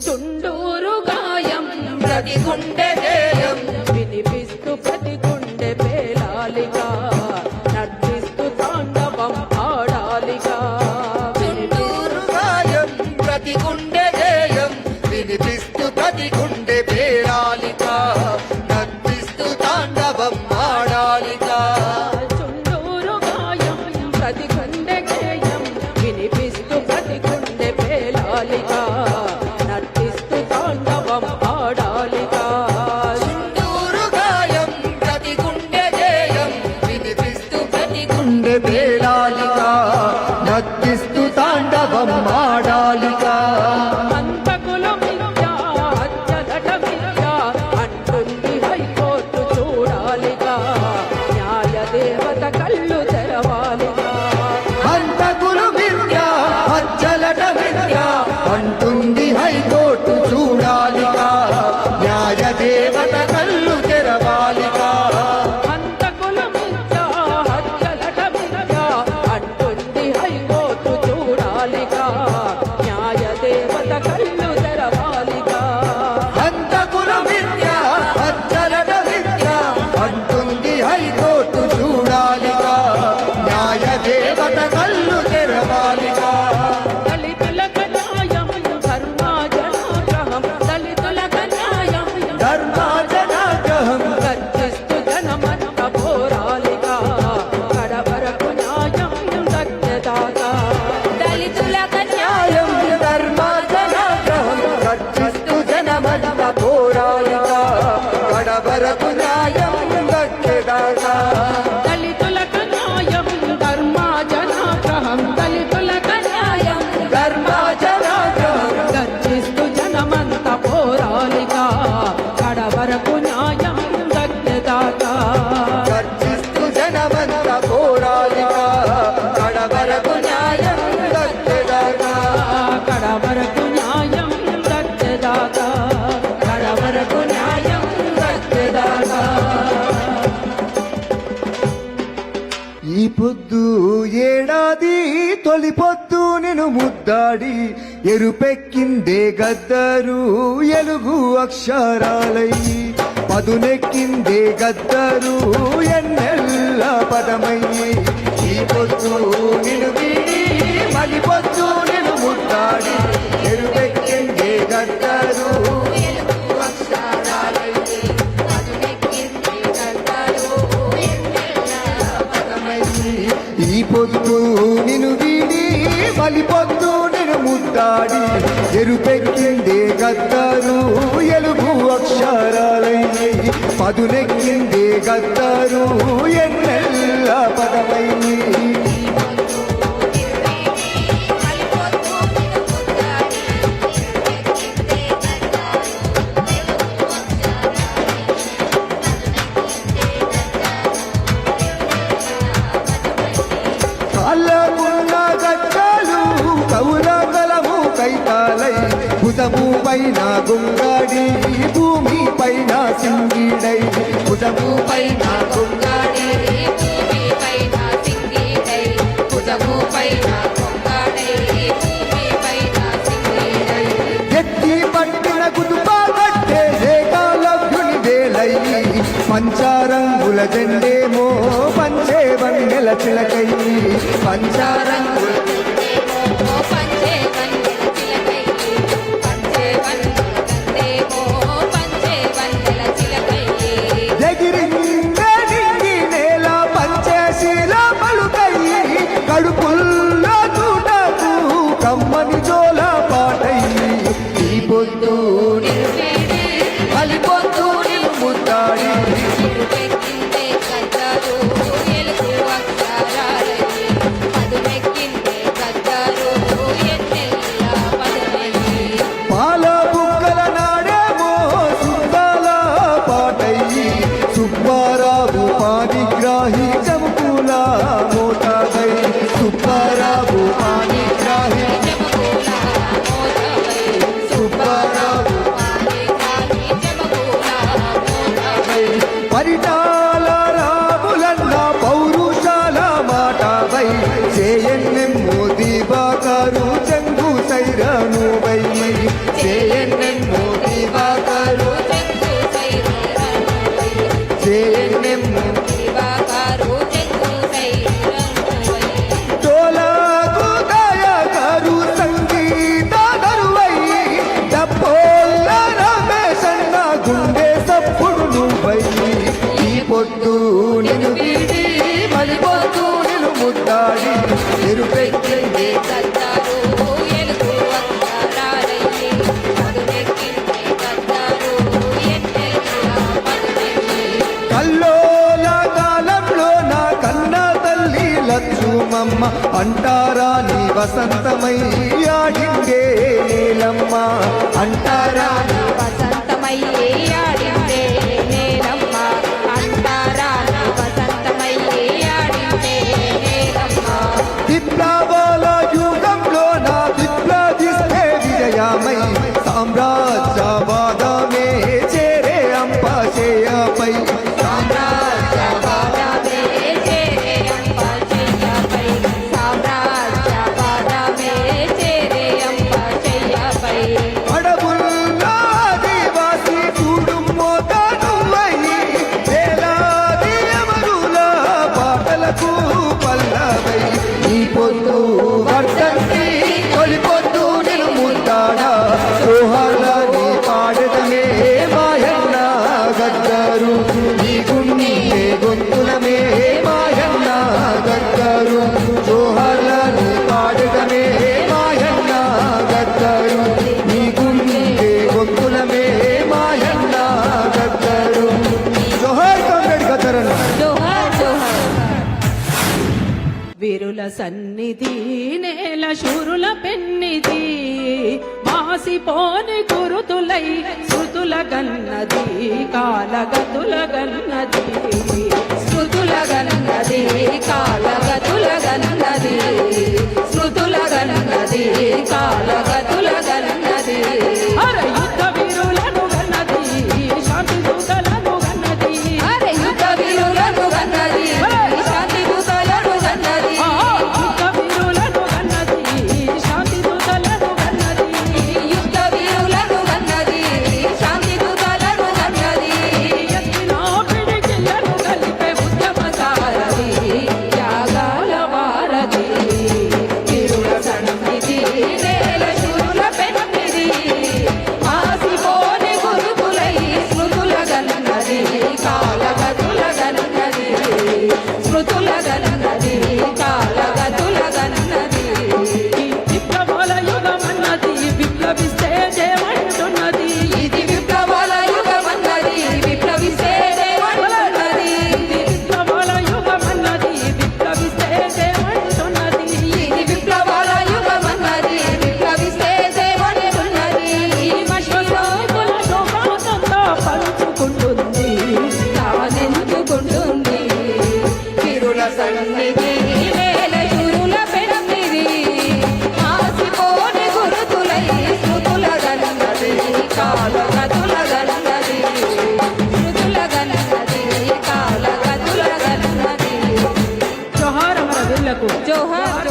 చుండూరు గాయం ప్రతి గుండె గేయం వినిపిస్తూ ప్రతి గుండె పేలాలిగా నర్తిస్తూ తాండవం ఆడాలిగా. చుండూరు గాయం ప్రతి గుండె గేయం వినిపిస్తూ ప్రతి గుండె పేలాలిగా నర్తిస్తూ తాండవం ఆడాలిగా. చుండూరు గాయం ప్రతి గుండె గేయం వినిపిస్తూ ప్రతి గుండె పేలాలిగా నర్తిస్తూ తాండవం ఆడాలిగా. చుండూరు గాయం ప్రతి గుండె గేయం వినిపిస్తూ ప్రతి గుండె పేలాలిగా నర్తిస్తూ తాండవం ఆడాలిగా. హంతకుల మిథ్య హత్యలట మిథ్య అంటుంది హైకోర్టు చూడాలిగా న్యాయ దేవత కళ్ళు తెరవాలిగా. హంతకులు మిథ్య హత్యలట మిథ్య అంటుంది హైకోర్టు చూడాలిగా న్యాయ దేవత కళ్ళు తెరవాలిగా. హంతకుల మిథ్య హత్యలట మిథ్య అంటుంది హైకోర్టు చూడాలిగా న్యాయ దేవత కళ్ళు తెరవాలిగా. హంతకుల మిథ్య హత్యలట మిథ్య అంటుంది హైకోర్టు చూడాలిగా న్యాయ దేవత కళ్ళు తెరవాలిగా. దళితులకు న్యాయం ధర్మాజనాగ్రహం దళితులకు న్యాయం ధర్మాజనాగ్రహం గర్జిస్తూ జనమంత పోరాలిగా కడవరకు న్యాయం దక్కేదాకా. దళితులకు న్యాయం ధర్మాజనాగ్రహం గర్జిస్తూ జనమంత పోరాలిగా కడవరకు న్యాయం దక్కేదాకా. దళితులకు న్యాయం ధర్మాజనాగ్రహం దళితులకు న్యాయం ధర్మాజనాగ్రహం గర్జిస్తూ జనమంత పోరాలిగా కడవరకు న్యాయం దక్కేదాకా. గర్జిస్తూ జనమంత పోరాలిగా కడవరకు న్యాయం దక్కేదాకా. కడవరకు న్యాయం దక్కేదాకా కడవరకు న్యాయం దక్కేదాకా. ఈ పొద్దు ఏడాది తొలి పొద్దు నేను ముద్దాడి ఎరుపెక్కిందే గద్దరు ఎలుగు అక్షరాలై పదునెక్కిందే గద్దరు ఎన్నెల్ల పదమయ్యి. ఈ పొద్దు నిన్ను వీడి మలి పొద్దు నేను ముద్దాడి ఎరుపెక్కిందే గద్దరు ఎలుగు అక్షరాలై పదునెక్కిందే గద్దరు ఈ పొద్దు నిన్ను వీడి మలి పొద్దు నేను ముద్దాడి ఎరుపెక్కిందే గద్దరు ఎలుగు అక్షరాలయ్యి పదునెక్కిందే గద్దరు ఎన్నెల్ల పదమయ్యి. కాళ్ళకున్న గజ్జలు కౌలగలము కైతాలై భుజము పైన గుంగాడి భూమి పైన సింగిడై భుజము పైన గుంగాడి భూమి పైన సింగిడై భుజము పైన కొంగాడై భూమి పైన సింగిడై ఎత్తి పట్టిన కుదుపా కట్టే ఏకాలవ్యుని వేలయ్యి పంచారంగుల జెండేమో పంచే వన్నెల చిలకై పంచారంగుల పంచే వన్నెల చిలకై పంచే వన్నెల గంధేమో పంచే వన్నెల చిలకై ఎగిరిందే నింగి నేల పంచేశీల పలుకై కడుపుల్లో చూడకు కమ్మని జోల పాటై. ఈ పొద్దు మలి పొద్దు నిన్ను ముద్దాడి ఎరుపెక్కిందే గద్దరు ఎలుగు అక్షరాలై పదునెక్కిందే గద్దరు ఎన్నెల్ల పదమయ్యి. పాల బుక్కల నాడేమో సుద్దాల పాటయ్యి సుబ్బారావు పానిగ్రాహి చముకుల మోటాదై సుబ్బారావు పానిగ్రాహి జమకుల మోదవై సుబ్బారావు మాయమ్మ అంటారా నీ వసంతమై ఆడిందే నీలమ్మ అంటారా నీ వసంతమయ్యే ఆడిందే నేలమ్మ అంటారా నీ వసంతమయ్యే ఆడిందే నేలమ్మ విప్లవాల యుగంలో నా విప్లవిస్తే విజయమై సామ్రాజ్యవాదమే చేరే అంపశయపై సామ్రాజ్యవాదమే చేరే అంపశయ్యపై సామ్రాజ్యవాదమే చేరే అంపశయ్యపై అడవుల్లో ఆదివాసి కుడుమోతనువై వేలాది అమరుల పాటలకు పల్లవై ఈ పొద్దు వర్ధంతి తొలి పొద్దు నేను ముద్దాడా సోహాలని పాడటమే మాయన్న గద్దరు నీ గుండె గొంతులమే మాయన్న గద్దరు సోహాలని పాడటమే మాయన్న గద్దరు నీ గుండె గొంతులమే మాయన్న గద్దరు జోహార్ కామ్రేడ్ గద్దరన్న జోహార్ జోహార్ వీరుల సన్నిధి నేల శూరుల పెన్నిది మాసిపోని గురుతులై శృతుల గన్నది కాలగతుల గన్నది స్మృతుల గన్నది కాలగతుల గన్నది స్మృతుల గన్నది కాలగతుల గన్నది అర యుద్ధ వీరులను గన్నది శాంతి దూతలను గన్నది అరే యుద్ధ వీరులను గన్నది శాంతి దూతలను గన్నది ఆ యుద్ధ వీరులను గన్నది శాంతి దూతలను గన్నది యుద్ధ వీరులను గన్నది శాంతి దూతలను గన్నది ఎత్తిన పిడికిళ్లను కలిపే ఉద్యమ సారథి త్యాగాల వారధి వీరుల సన్నిధి నేల శూరుల పెన్నిది మాసిపోని గురుతులై స్మృతుల గన్నది కాలగతుల గన్నది స్మృతుల గన్నది కాలగతుల గన్నది విప్లవాల యుగమన్నది విప్లవిస్తే దేవంటున్నది ఇది విప్లవాల యుగమన్నది విప్లవిస్తే దేవంటున్నది విప్లవాల యుగమన్నది విప్లవిస్తే దేవంటున్నది ఇది విప్లవాల యుగమన్నది విప్లవిస్తే దేవంటున్నది శ్రమికుల శోభానంతా పంచుకుంటుంది తానెందుకుంటుంది వీరుల సన్నిధి నేల శూరుల పెన్నిది ఆసిపోని గురుతులై స్మృతుల గన్నది కాలగతుల గన్నది స్మృతుల గన్నది కాలగతుల గన్నది జోహార్ అమర వీరులకు జోహార్